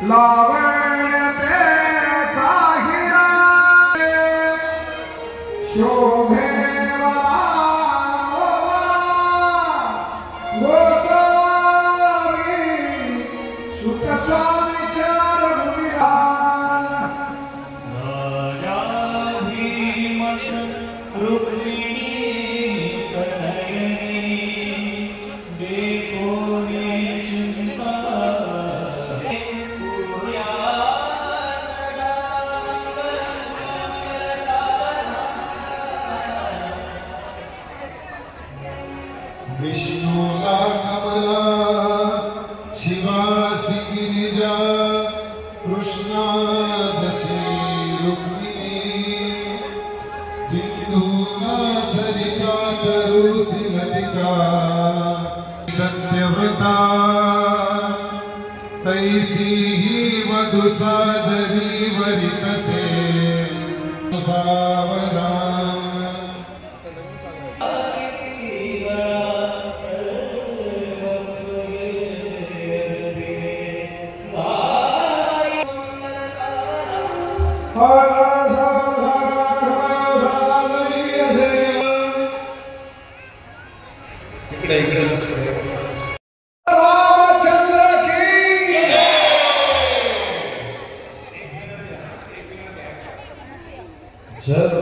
लावण्यतेचा हिरा शोभेला गोसावी सुत स्वामीच्या रघुवीरा राजा भीमत रुक्मिणी कनयनी देखोनी चिंता विष्णुला कमला शिवासी गिरिजा कृष्णा जशी रुक्मिणी सिंधूना सरिता तरुसी नदिका सत्यव्रता तैसी ही वधु साजरी वरितसे सावधान रामचंद्र की जर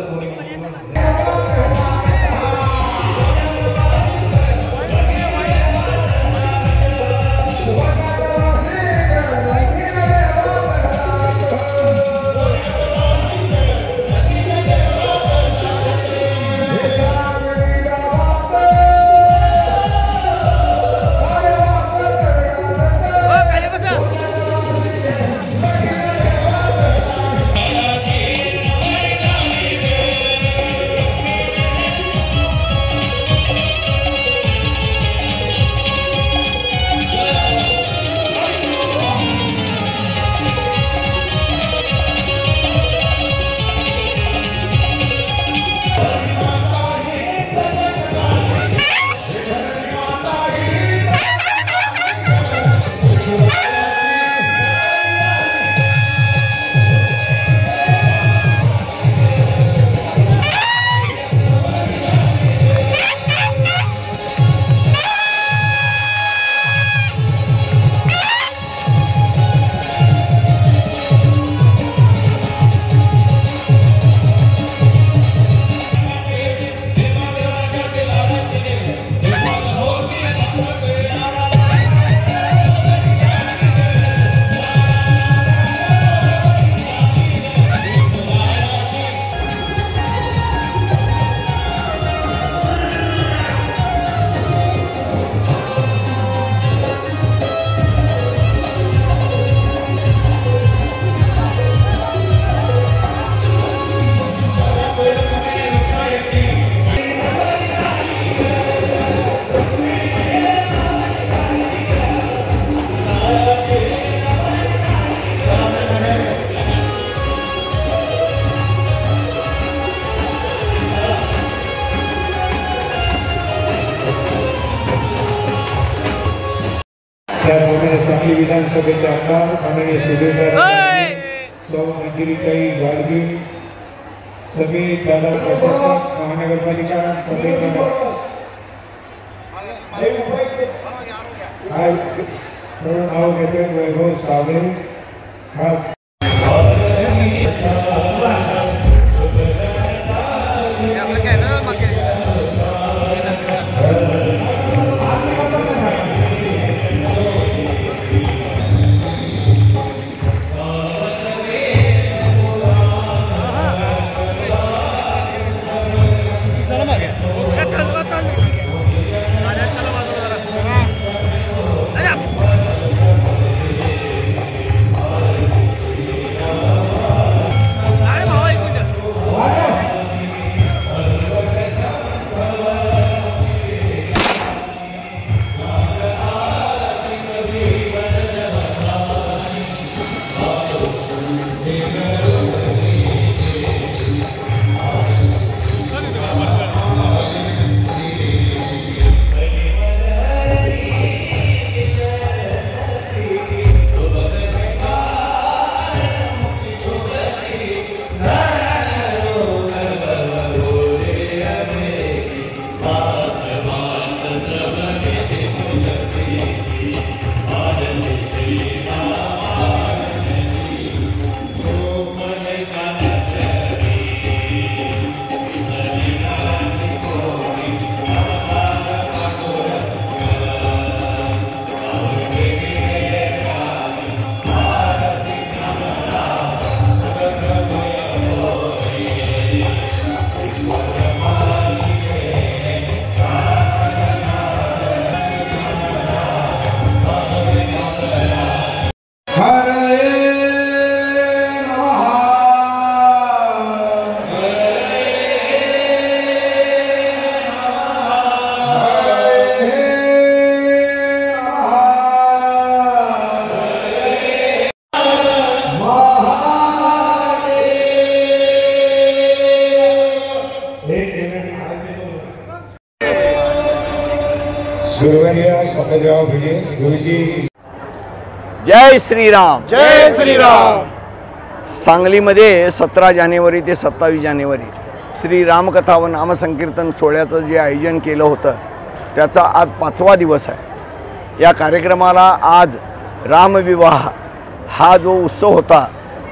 त्याचप्रमाणे सांगली विधानसभेचे आमदार माननीय सुधीर सौ मंजिरीताई गाडगे समिती दादा प्रशासक महानगरपालिका समिती नाव घेते वैभव सावळे खास अरे भावा हरे नमः गुरुवर्य सतराव भिडे गुरुजी जय श्रीराम. जय श्रीराम. सांगलीमध्ये 17 जानेवारी ते 27 जानेवारी श्री रामकथा व नामसंकीर्तन सोहळ्याचं जे आयोजन केलं होतं त्याचा आज 5वा दिवस आहे. या कार्यक्रमाला आज रामविवाह हा जो उत्सव होता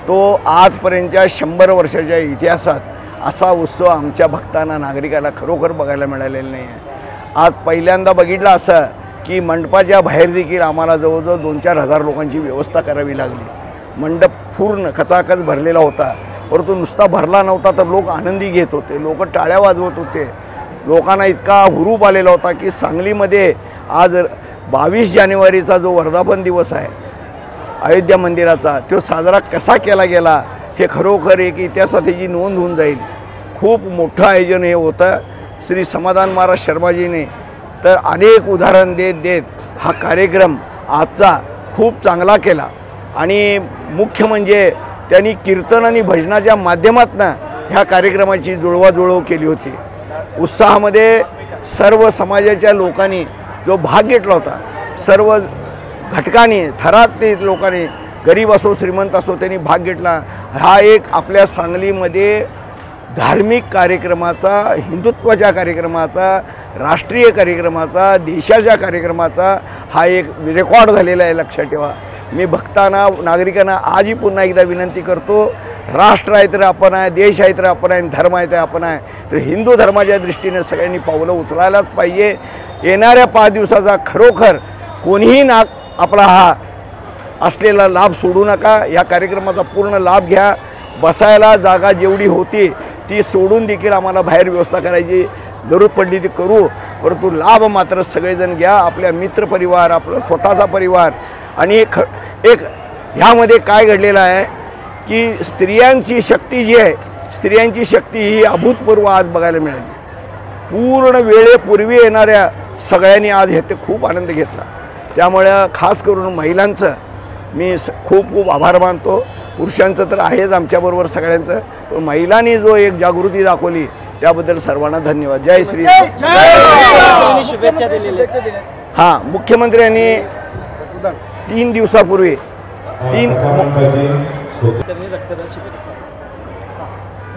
तो आजपर्यंतच्या 100 वर्षाच्या इतिहासात असा उत्सव आमच्या भक्तांना नागरिकाला खरोखर बघायला मिळालेला नाही आहे. आज पहिल्यांदा बघितलं असं की मंडपाच्या बाहेर देखील आम्हाला जवळजवळ 2-4 हजार लोकांची व्यवस्था करावी लागली. मंडप पूर्ण खचाखच भरलेला होता, परंतु नुसता भरला नव्हता तर लोक आनंदी घेत होते, लोक टाळ्या वाजवत होते. लोकांना इतका हुरूप आलेला होता की सांगलीमध्ये आज 22 जानेवारीचा जो वर्धापन दिवस आहे अयोध्या मंदिराचा तो साजरा कसा केला गेला हे खरोखर एक इतिहासात त्याची नोंद होऊन जाईल. खूप मोठं आयोजन हे होतं. श्री समाधान महाराज शर्माजीने तर अनेक उदाहरण देत देत हा कार्यक्रम आजचा खूप चांगला केला. आणि मुख्य म्हणजे त्यांनी कीर्तन आणि भजनाच्या माध्यमातून ह्या कार्यक्रमाची जुळवाजुळव केली होती. उत्साहामध्ये सर्व समाजाच्या लोकांनी जो भाग घेतला होता, सर्व घटकांनी थरातले लोकांनी गरीब असो श्रीमंत असो त्यांनी भाग घेतला. हा एक आपल्या सांगलीमध्ये धार्मिक कार्यक्रमाचा, हिंदुत्वाच्या कार्यक्रमाचा, राष्ट्रीय कार्यक्रमाचा, देशाच्या कार्यक्रमाचा हा एक रेकॉर्ड झालेला आहे. लक्षात ठेवा. मी भक्तांना नागरिकांना आजही पुन्हा एकदा विनंती करतो, राष्ट्र आहे तर आपण आहे, देश आहे तर आपण आहे, धर्म आहे तर आपण आहे, तर हिंदू धर्माच्या दृष्टीने सगळ्यांनी पावलं उचलायलाच पाहिजे. येणाऱ्या 5 दिवसाचा खरोखर कोणीही आपला हा असलेला लाभ सोडू नका. या कार्यक्रमाचा पूर्ण लाभ घ्या. बसायला जागा जेवढी होती ती सोडून देखील आम्हाला बाहेर व्यवस्था करायची जरूर पडली ती करू, परंतु लाभ मात्र सगळेजण घ्या. आपल्या मित्रपरिवार, आपला स्वतःचा परिवार. आणि एक ह्यामध्ये काय घडलेलं आहे की स्त्रियांची शक्ती जी आहे, स्त्रियांची शक्ती ही अभूतपूर्व आज बघायला मिळाली. पूर्ण वेळेपूर्वी येणाऱ्या सगळ्यांनी आज ह्याचे खूप आनंद घेतला. त्यामुळे खास करून महिलांचं मी खूप खूप आभार मानतो. पुरुषांचं तर आहेच आमच्याबरोबर सगळ्यांचं, पण महिलांनी जो एक जागृती दाखवली त्याबद्दल सर्वांना धन्यवाद. जय श्री. हां, मुख्यमंत्र्यांनी 3 दिवसापूर्वी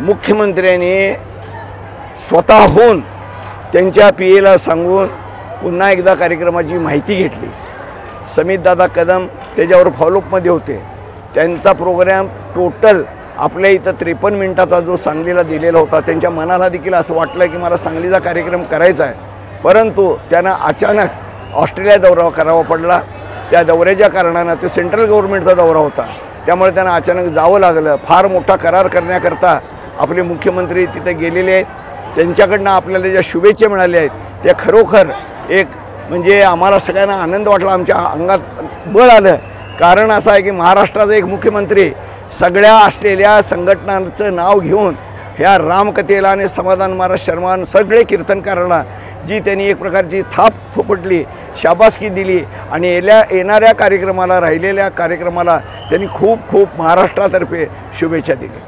मुख्यमंत्र्यांनी स्वतःहून त्यांच्या PAला सांगून पुन्हा एकदा कार्यक्रमाची माहिती घेतली. समितदादा कदम त्याच्यावर फॉलोअपमध्ये होते. त्यांचा प्रोग्राम टोटल आपल्या इथं 53 मिनिटाचा जो सांगलीला दिलेला होता. त्यांच्या मनाला देखील असं वाटलं की मला सांगलीचा कार्यक्रम करायचा आहे, परंतु त्यांना अचानक ऑस्ट्रेलिया दौरा करावा पडला. त्या दौऱ्याच्या कारणानं तो सेंट्रल गव्हर्नमेंटचा दौरा होता, त्यामुळे त्यांना अचानक जावं लागलं. फार मोठा करार करण्याकरता आपले मुख्यमंत्री तिथे गेलेले आहेत. त्यांच्याकडनं आपल्याला ज्या शुभेच्छा मिळाल्या आहेत त्या खरोखर एक म्हणजे आम्हाला सगळ्यांना आनंद वाटला, आमच्या अंगात बळ आलं. कारण असं आहे की महाराष्ट्राचा एक मुख्यमंत्री सगळ्या असलेल्या संघटनांचं नाव घेऊन ह्या रामकथेला आणि समाधान महाराज शर्मा सगळे कीर्तनकारांना जी त्यांनी एक प्रकारची थाप थोपटली, शाबासकी दिली आणि येणाऱ्या कार्यक्रमाला, राहिलेल्या कार्यक्रमाला त्यांनी खूप खूप महाराष्ट्रातर्फे शुभेच्छा दिल्या.